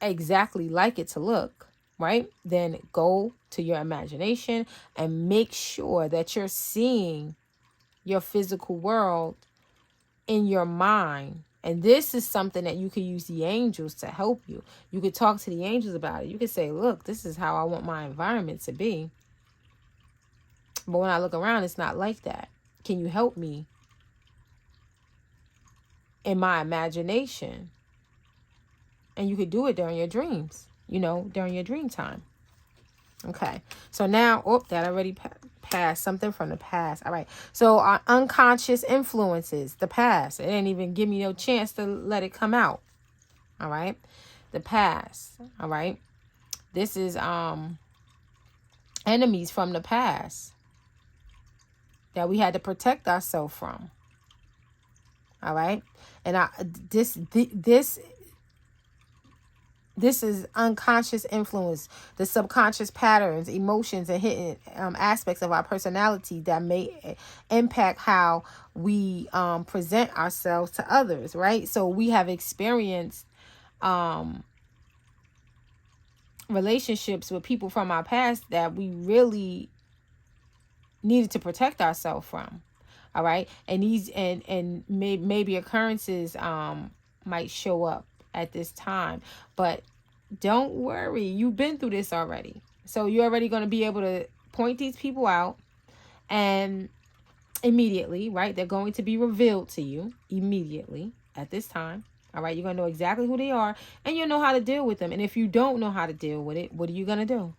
exactly like it to look, right? Then go to your imagination and make sure that you're seeing your physical world in your mind. And this is something that you could use the angels to help you. You could talk to the angels about it. You could say, look, this is how I want my environment to be. But when I look around, it's not like that. Can you help me in my imagination? And you could do it during your dreams, during your dream time. Okay. So now, that already passed. Something from the past. All right. So our unconscious influences, the past. It didn't even give me no chance to let it come out. All right. The past. All right. This is enemies from the past that we had to protect ourselves from. All right. And this is unconscious influence, the subconscious patterns, emotions, and hidden aspects of our personality that may impact how we present ourselves to others, right? So we have experienced relationships with people from our past that we really needed to protect ourselves from, all right? And these and maybe occurrences might show up at this time, but don't worry, you've been through this already. So you're already going to be able to point these people out and immediately, right? They're going to be revealed to you immediately at this time. All right. You're going to know exactly who they are and you'll know how to deal with them. And if you don't know how to deal with it, what are you going to do?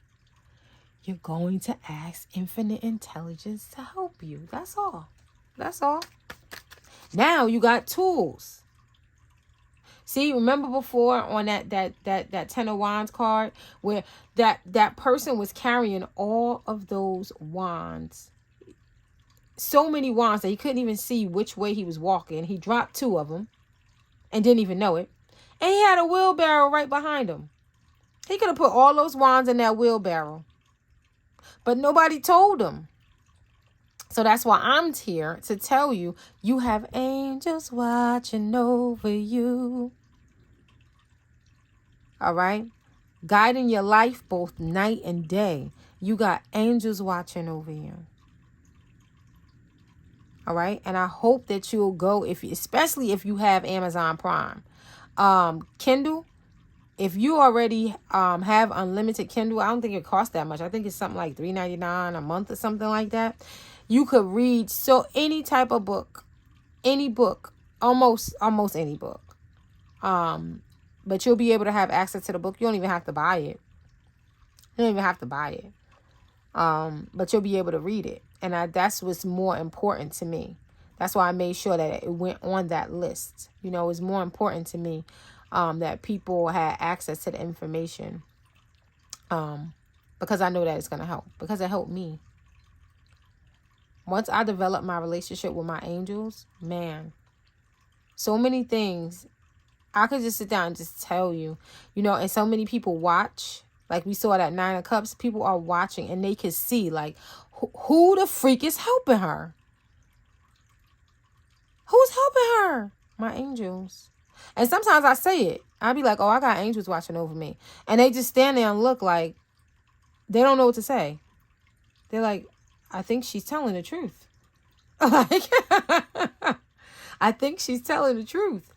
You're going to ask infinite intelligence to help you. That's all. That's all. Now you got tools. See, remember before on that 10 of Wands card where that person was carrying all of those wands. So many wands that he couldn't even see which way he was walking. He dropped 2 of them and didn't even know it. And he had a wheelbarrow right behind him. He could have put all those wands in that wheelbarrow. But nobody told him. So that's why I'm here to tell you, you have angels watching over you. All right? Guiding your life both night and day. You got angels watching over you. All right? And I hope that you'll go, especially if you have Amazon Prime. Kindle, if you already have unlimited Kindle, I don't think it costs that much. I think it's something like $3.99 a month or something like that. You could read any type of book, any book, almost any book. But you'll be able to have access to the book. You don't even have to buy it. You don't even have to buy it. But you'll be able to read it. And that's what's more important to me. That's why I made sure that it went on that list. You know, it's more important to me that people had access to the information. Because I know that it's going to help. Because it helped me. Once I developed my relationship with my angels, man, so many things I could just sit down and just tell you, you know, and so many people watch, like we saw that 9 of Cups, people are watching and they can see like who the freak is helping her? Who's helping her? My angels. And sometimes I say it. I be like, oh, I got angels watching over me. And they just stand there and look like they don't know what to say. They're like, I think she's telling the truth. Like, I think she's telling the truth.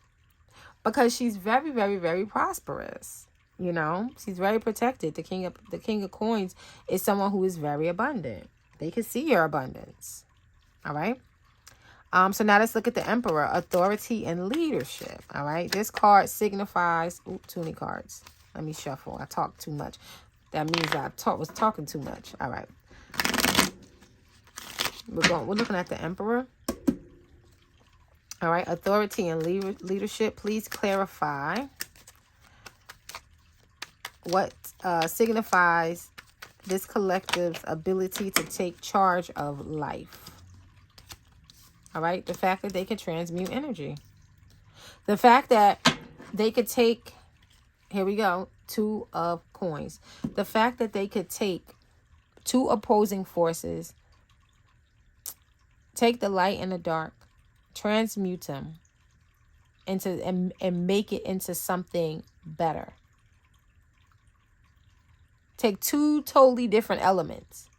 Because she's very, very, very prosperous. You know, she's very protected. The king of coins is someone who is very abundant. They can see your abundance. All right. So now let's look at the Emperor, authority and leadership. All right. This card signifies, too many cards. Let me shuffle. I talk too much. That means I was talking too much. All right. We're looking at the Emperor. All right. Authority and leadership. Please clarify what signifies this collective's ability to take charge of life. All right. The fact that they can transmute energy. The fact that they could take, here we go, 2 of coins. The fact that they could take 2 opposing forces, take the light and the dark, transmute them into and make it into something better. Take 2 totally different elements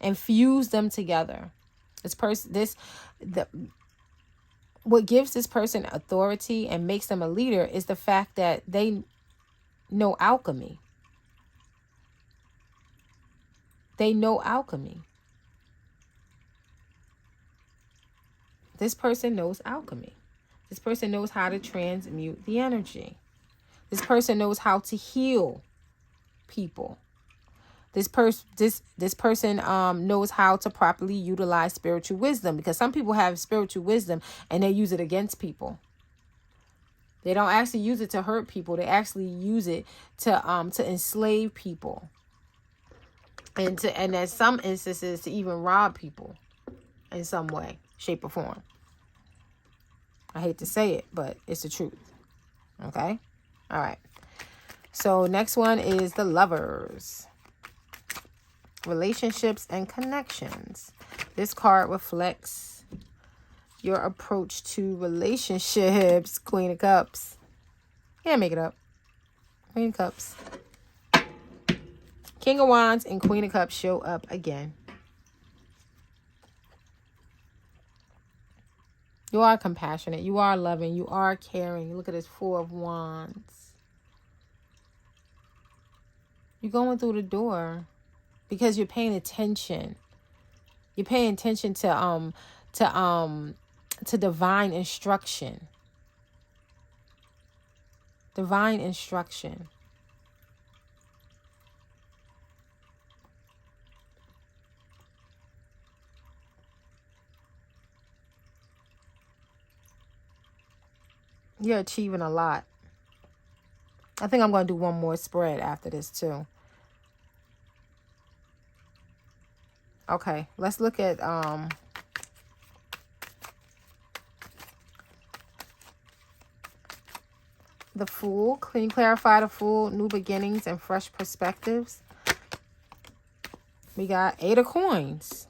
and fuse them together. What gives this person authority and makes them a leader is the fact that they know alchemy. They know alchemy. This person knows alchemy. This person knows how to transmute the energy. This person knows how to heal people. This person knows how to properly utilize spiritual wisdom, because some people have spiritual wisdom and they use it against people. They don't actually use it to hurt people. They actually use it to enslave people, and in some instances to even rob people in some way, shape, or form. I hate to say it, but it's the truth. Okay? All right. So next one is the Lovers. Relationships and connections. This card reflects your approach to relationships. Queen of Cups. Can't make it up. Queen of Cups. King of Wands and Queen of Cups show up again. You are compassionate. You are loving. You are caring. Look at this 4 of Wands. You're going through the door because you're paying attention. You're paying attention to divine instruction. Divine instruction. You're achieving a lot. I think I'm going to do one more spread after this too. Okay, let's look at the Fool. Can you clarify the Fool? New beginnings and fresh perspectives. We got 8 of Coins.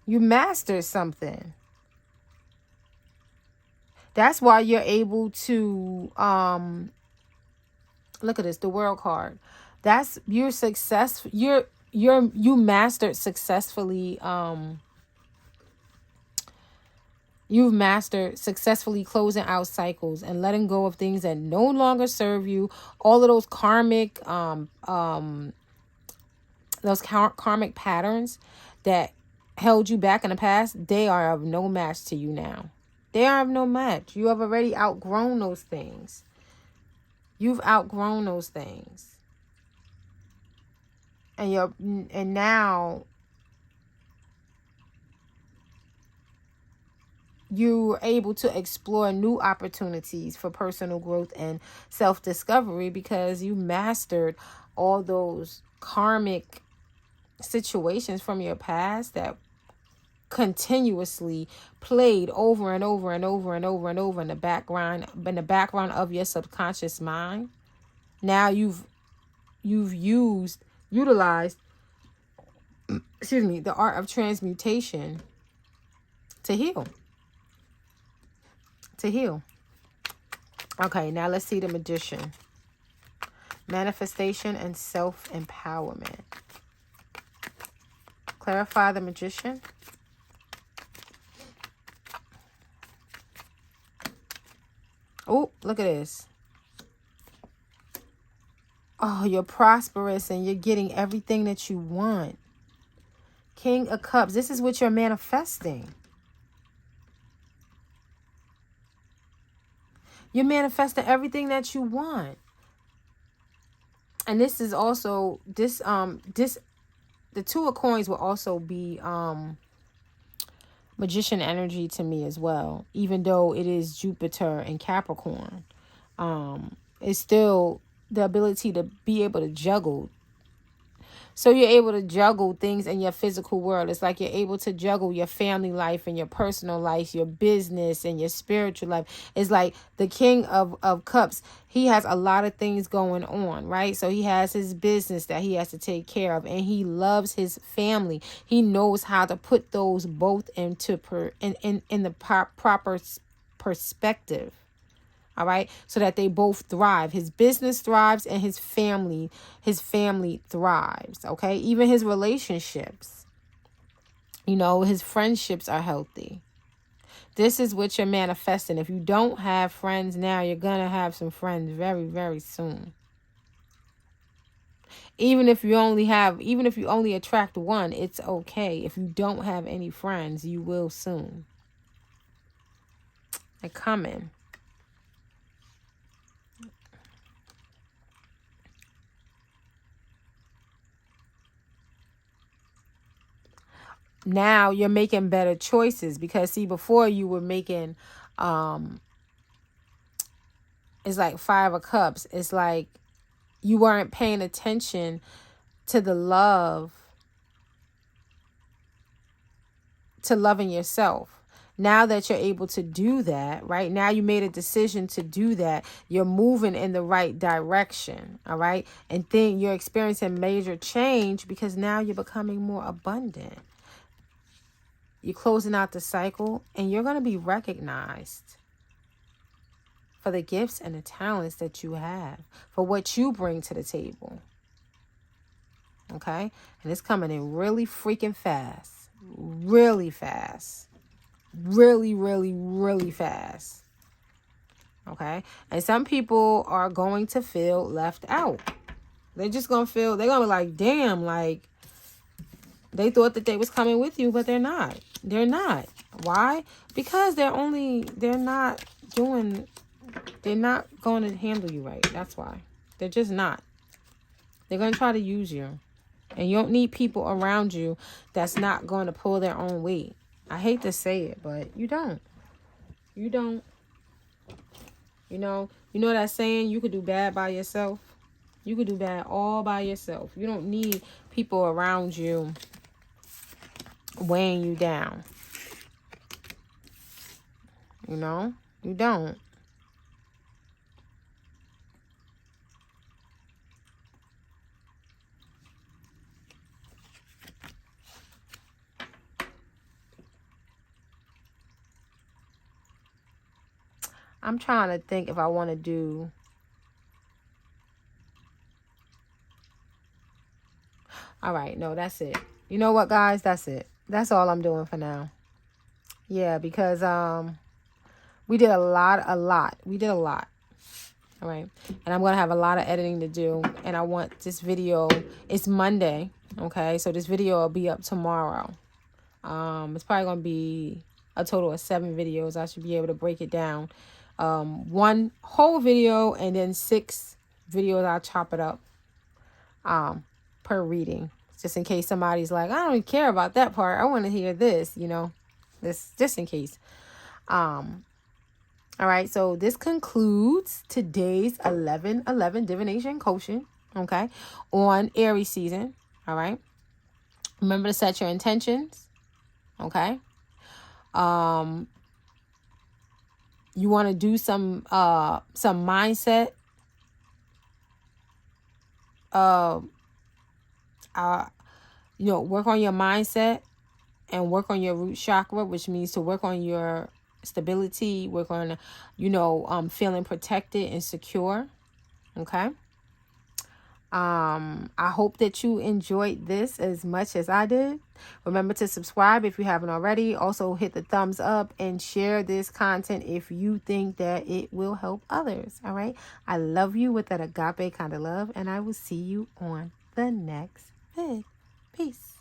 You mastered something. That's why you're able to, look at this, the World card. That's, you're successful. You mastered successfully, you've mastered successfully closing out cycles and letting go of things that no longer serve you. All of those karmic, karmic patterns that held you back in the past, they are of no match to you now. They are of no match. You have already outgrown those things. You've outgrown those things. And now you're able to explore new opportunities for personal growth and self-discovery because you mastered all those karmic situations from your past that continuously played over and over and over and over and over in the background of your subconscious mind. Now you've utilized the art of transmutation to heal. Okay, now let's see the Magician. Manifestation and self-empowerment. Clarify the Magician. Oh, look at this. Oh, you're prosperous and you're getting everything that you want. King of Cups. This is what you're manifesting. You're manifesting everything that you want. And this is also, the Two of Coins will also be Magician energy to me as well. Even though it is Jupiter and Capricorn. It's still the ability to be able to juggle. So you're able to juggle things in your physical world. It's like you're able to juggle your family life and your personal life, your business and your spiritual life. It's like the King of Cups. He has a lot of things going on, right? So he has his business that he has to take care of, and he loves his family. He knows how to put those both into in the proper perspective. All right. So that they both thrive. His business thrives and his family thrives. Okay. Even his relationships, his friendships are healthy. This is what you're manifesting. If you don't have friends now, you're going to have some friends very, very soon. Even if you only attract one, it's okay. If you don't have any friends, you will soon. They're coming. Now you're making better choices because see, before you were making, it's like Five of Cups. It's like you weren't paying attention to the love, to loving yourself. Now that you're able to do that, right? Now you made a decision to do that. You're moving in the right direction, all right? And then you're experiencing major change because now you're becoming more abundant. You're closing out the cycle and you're going to be recognized for the gifts and the talents that you have, for what you bring to the table. Okay? And it's coming in really freaking fast. Really fast. Really, really, really fast. Okay? And some people are going to feel left out. They're just going to feel, they're going to be like, damn, like, they thought that they was coming with you, but they're not. They're not. Why? Because they're not going to handle you right. That's why. They're just not. They're going to try to use you. And you don't need people around you that's not going to pull their own weight. I hate to say it, but you don't. You don't. You know that saying, you could do bad by yourself? You could do bad all by yourself. You don't need people around you weighing you down. You don't. I'm trying to think if I want to do... All right, no, that's it. You know what, guys? That's it. That's all I'm doing for now. Yeah, because we did a lot. We did a lot. All right. And I'm going to have a lot of editing to do. And I want this video, it's Monday. Okay. So this video will be up tomorrow. It's probably going to be a total of 7 videos. I should be able to break it down. 1 whole video and then 6 videos. I'll chop it up per reading. Just in case somebody's like, I don't care about that part. I want to hear this, you know, this just in case. All right, so this concludes today's 11/11 divination coaching, okay, on Aries season. All right, remember to set your intentions, okay. You want to do some mindset, you know, work on your mindset and work on your root chakra, which means to work on your stability, work on, you know, feeling protected and secure. Okay. I hope that you enjoyed this as much as I did. Remember to subscribe if you haven't already. Also hit the thumbs up and share this content if you think that it will help others. All right. I love you with that agape kind of love, and I will see you on the next vid. Peace.